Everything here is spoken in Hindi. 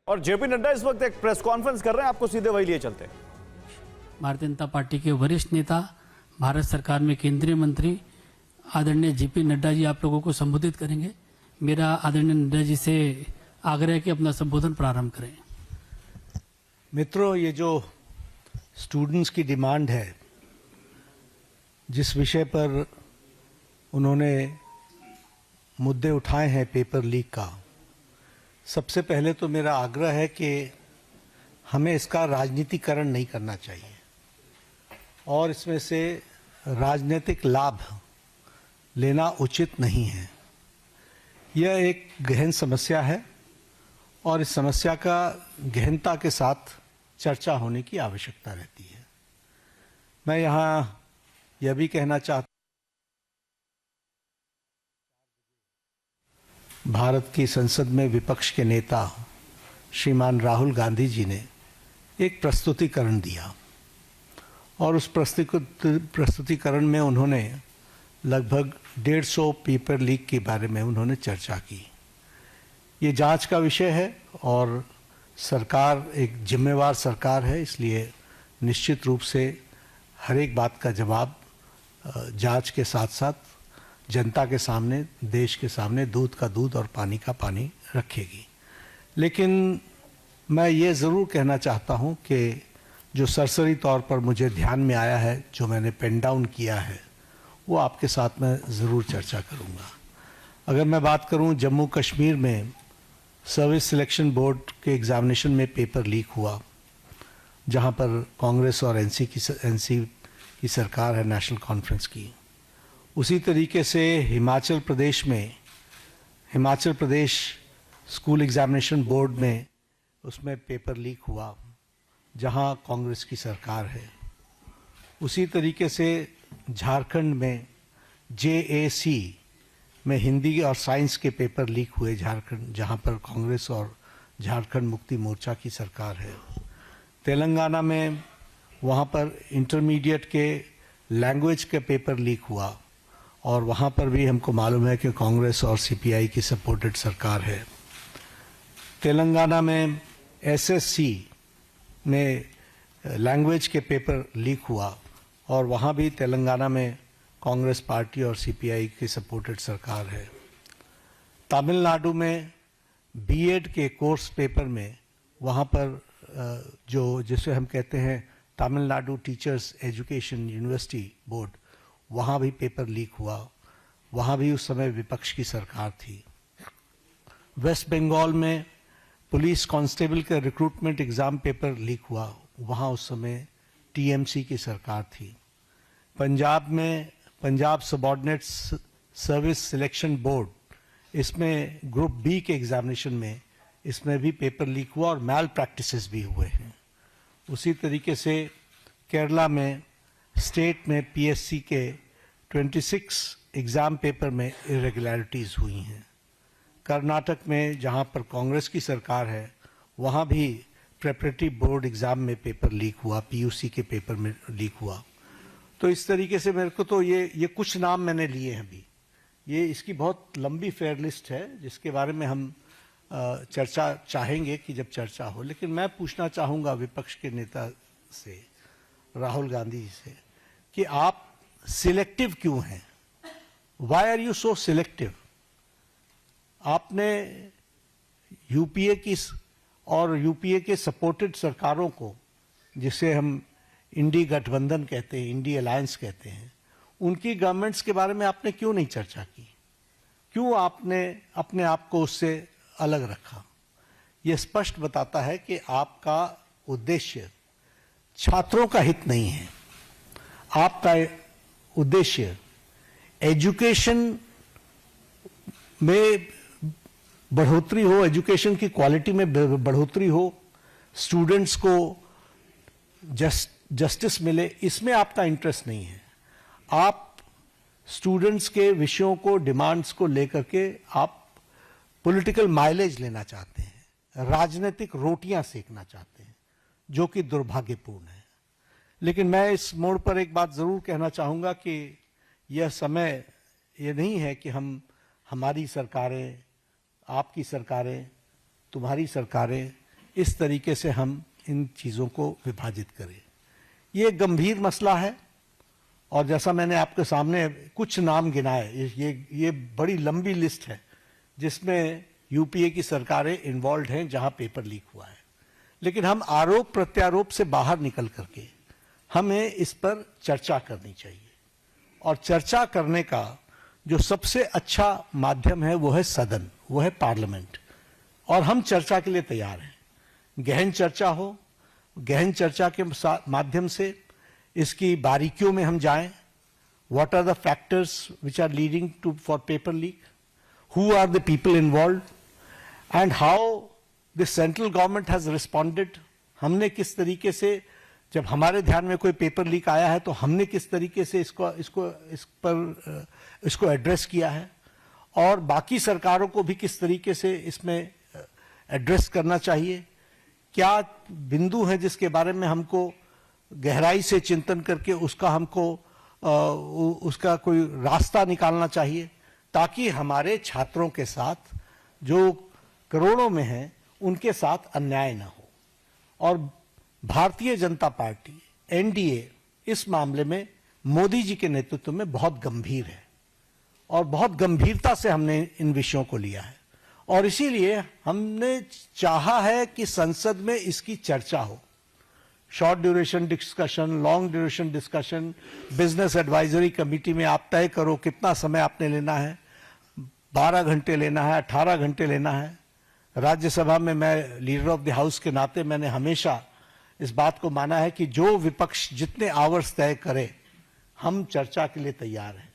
और जेपी नड्डा इस वक्त एक प्रेस कॉन्फ्रेंस कर रहे हैं, आपको सीधे वही लिए चलते हैं। भारतीय जनता पार्टी के वरिष्ठ नेता, भारत सरकार में केंद्रीय मंत्री आदरणीय जेपी नड्डा जी आप लोगों को संबोधित करेंगे। मेरा आदरणीय नड्डा जी से आग्रह है कि अपना संबोधन प्रारंभ करें। मित्रों, ये जो स्टूडेंट्स की डिमांड है, जिस विषय पर उन्होंने मुद्दे उठाए हैं पेपर लीक का, सबसे पहले तो मेरा आग्रह है कि हमें इसका राजनीतिकरण नहीं करना चाहिए और इसमें से राजनीतिक लाभ लेना उचित नहीं है। यह एक गहन समस्या है और इस समस्या का गहनता के साथ चर्चा होने की आवश्यकता रहती है। मैं यहाँ यह भी कहना चाहता हूँ, भारत की संसद में विपक्ष के नेता श्रीमान राहुल गांधी जी ने एक प्रस्तुतिकरण दिया और उस प्रस्तुतिकरण में उन्होंने लगभग 150 पेपर लीक के बारे में उन्होंने चर्चा की। ये जांच का विषय है और सरकार एक जिम्मेवार सरकार है, इसलिए निश्चित रूप से हर एक बात का जवाब जांच के साथ साथ जनता के सामने, देश के सामने दूध का दूध और पानी का पानी रखेगी। लेकिन मैं ये ज़रूर कहना चाहता हूँ कि जो सरसरी तौर पर मुझे ध्यान में आया है, जो मैंने पेन डाउन किया है, वो आपके साथ मैं ज़रूर चर्चा करूँगा। अगर मैं बात करूँ, जम्मू कश्मीर में सर्विस सिलेक्शन बोर्ड के एग्ज़ामिनेशन में पेपर लीक हुआ, जहाँ पर कांग्रेस और एनसी की सरकार है, नेशनल कॉन्फ्रेंस की। उसी तरीके से Himachal Pradesh school examination board में उसमें पेपर लीक हुआ, जहाँ कांग्रेस की सरकार है। उसी तरीके से झारखंड में JAC में हिंदी और साइंस के पेपर लीक हुए झारखंड, जहाँ पर कांग्रेस और झारखंड मुक्ति मोर्चा की सरकार है। तेलंगाना में वहाँ पर इंटरमीडिएट के लैंग्वेज के पेपर लीक हुआ और वहाँ पर भी हमको मालूम है कि कांग्रेस और CPI की सपोर्टेड सरकार है। तेलंगाना में SSC में लैंग्वेज के पेपर लीक हुआ और वहाँ भी तेलंगाना में कांग्रेस पार्टी और CPI की सपोर्टेड सरकार है। तमिलनाडु में BEd के कोर्स पेपर में वहाँ पर जो जिसे हम कहते हैं Tamil Nadu teachers education university board, वहाँ भी पेपर लीक हुआ। वहाँ भी उस समय विपक्ष की सरकार थी। वेस्ट बंगाल में पुलिस कांस्टेबल का रिक्रूटमेंट एग्ज़ाम पेपर लीक हुआ, वहाँ उस समय TMC की सरकार थी। पंजाब में Punjab subordinate service selection board, इसमें ग्रुप B के एग्ज़ामिनेशन में इसमें भी पेपर लीक हुआ और मैल प्रैक्टिसेस भी हुए हैं। उसी तरीके से केरला में स्टेट में PSC के 26 एग्ज़ाम पेपर में इरेगुलरिटीज़ हुई हैं। कर्नाटक में जहाँ पर कांग्रेस की सरकार है, वहाँ भी प्रेपरेटरी बोर्ड एग्ज़ाम में पेपर लीक हुआ, PUC के पेपर में लीक हुआ। तो इस तरीके से मेरे को तो ये कुछ नाम मैंने लिए हैं अभी। ये इसकी बहुत लंबी फेयर लिस्ट है जिसके बारे में हम चर्चा चाहेंगे कि जब चर्चा हो। लेकिन मैं पूछना चाहूँगा विपक्ष के नेता से, राहुल गांधी जी से, कि आप सिलेक्टिव क्यों हैं? Why are you so selective? आपने UPA की और UPA के सपोर्टेड सरकारों को, जिसे हम इंडी गठबंधन कहते हैं, इंडी अलायंस कहते हैं, उनकी गवर्नमेंट्स के बारे में आपने क्यों नहीं चर्चा की? क्यों आपने अपने आप को उससे अलग रखा? यह स्पष्ट बताता है कि आपका उद्देश्य छात्रों का हित नहीं है। आपका उद्देश्य एजुकेशन में बढ़ोतरी हो, एजुकेशन की क्वालिटी में बढ़ोतरी हो, स्टूडेंट्स को जस्टिस मिले, इसमें आपका इंटरेस्ट नहीं है। आप स्टूडेंट्स के विषयों को, डिमांड्स को लेकर के आप पॉलिटिकल माइलेज लेना चाहते हैं, राजनीतिक रोटियां सेकना चाहते हैं, जो कि दुर्भाग्यपूर्ण है। लेकिन मैं इस मोड़ पर एक बात जरूर कहना चाहूंगा कि यह समय ये नहीं है कि हमारी सरकारें, आपकी सरकारें, तुम्हारी सरकारें इस तरीके से हम इन चीज़ों को विभाजित करें। ये एक गंभीर मसला है और जैसा मैंने आपके सामने कुछ नाम गिनाए, ये बड़ी लंबी लिस्ट है जिसमें यूपीए की सरकारें इन्वॉल्व हैं जहां पेपर लीक हुआ है। लेकिन हम आरोप प्रत्यारोप से बाहर निकल करके हमें इस पर चर्चा करनी चाहिए और चर्चा करने का जो सबसे अच्छा माध्यम है वो है सदन, वो है पार्लियामेंट। और हम चर्चा के लिए तैयार हैं। गहन चर्चा हो, गहन चर्चा के माध्यम से इसकी बारीकियों में हम जाएं। What are the factors which are leading to for paper leak, who are the people involve and how the central government has responded. हमने किस तरीके से, जब हमारे ध्यान में कोई पेपर लीक आया है तो हमने किस तरीके से इसको एड्रेस किया है और बाकी सरकारों को भी किस तरीके से इसमें एड्रेस करना चाहिए। क्या बिंदु हैं जिसके बारे में हमको गहराई से चिंतन करके उसका कोई रास्ता निकालना चाहिए ताकि हमारे छात्रों के साथ जो करोड़ों में हैं उनके साथ अन्याय न हो। और भारतीय जनता पार्टी एनडीए इस मामले में मोदी जी के नेतृत्व में बहुत गंभीर है और बहुत गंभीरता से हमने इन विषयों को लिया है और इसीलिए हमने चाहा है कि संसद में इसकी चर्चा हो। Short duration discussion, long duration discussion, business advisory committee में आप तय करो कितना समय आपने लेना है, 12 घंटे लेना है, 18 घंटे लेना है। राज्यसभा में मैं लीडर ऑफ द हाउस के नाते मैंने हमेशा इस बात को माना है कि जो विपक्ष जितने आवर्स तय करे हम चर्चा के लिए तैयार हैं।